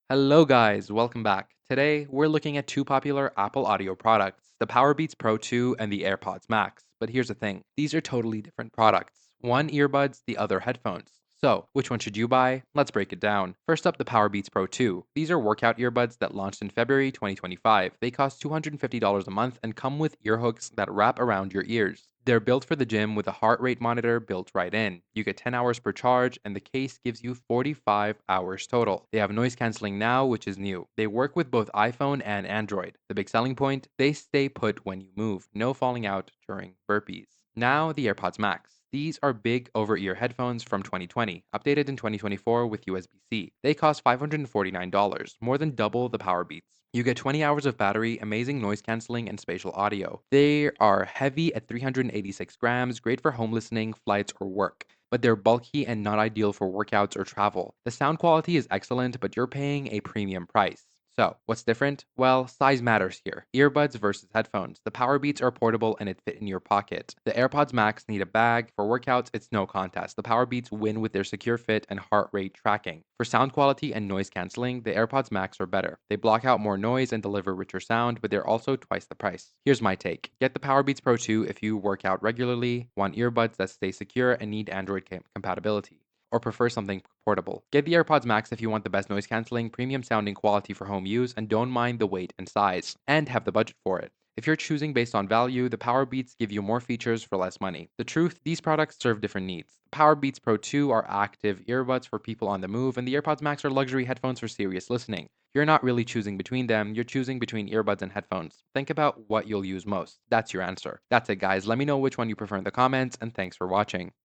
Hello guys, welcome back. Today, we're looking at two popular Apple audio products, the Powerbeats Pro 2 and the AirPods Max. But here's the thing, these are totally different products. One earbuds, the other headphones. So, which one should you buy? Let's break it down. First up, the Powerbeats Pro 2. These are workout earbuds that launched in February 2025. They cost $250 a month and come with ear hooks that wrap around your ears. They're built for the gym with a heart rate monitor built right in. You get 10 hours per charge, and the case gives you 45 hours total. They have noise canceling now, which is new. They work with both iPhone and Android. The big selling point, they stay put when you move, no falling out during burpees. Now, the AirPods Max. These are big over ear headphones from 2020, updated in 2024 with USB C. They cost $549, more than double the Powerbeats. You get 20 hours of battery, amazing noise canceling, and spatial audio. They are heavy at 386 grams, great for home listening, flights, or work. But they're bulky and not ideal for workouts or travel. The sound quality is excellent, but you're paying a premium price. So, what's different? Well, size matters here. Earbuds versus headphones. The Powerbeats are portable and it fit in your pocket. The AirPods Max need a bag. For workouts, it's no contest. The Powerbeats win with their secure fit and heart rate tracking. For sound quality and noise canceling, the AirPods Max are better. They block out more noise and deliver richer sound, but they're also twice the price. Here's my take. Get the Powerbeats Pro 2 if you work out regularly, want earbuds that stay secure, and need Android compatibility, or prefer something portable. Get the AirPods Max if you want the best noise canceling, premium sounding quality for home use, and don't mind the weight and size, and have the budget for it. If you're choosing based on value, the Powerbeats give you more features for less money. The truth, these products serve different needs. The Powerbeats Pro 2 are active earbuds for people on the move, and the AirPods Max are luxury headphones for serious listening. You're not really choosing between them, you're choosing between earbuds and headphones. Think about what you'll use most. That's your answer. That's it, guys. Let me know which one you prefer in the comments, and thanks for watching.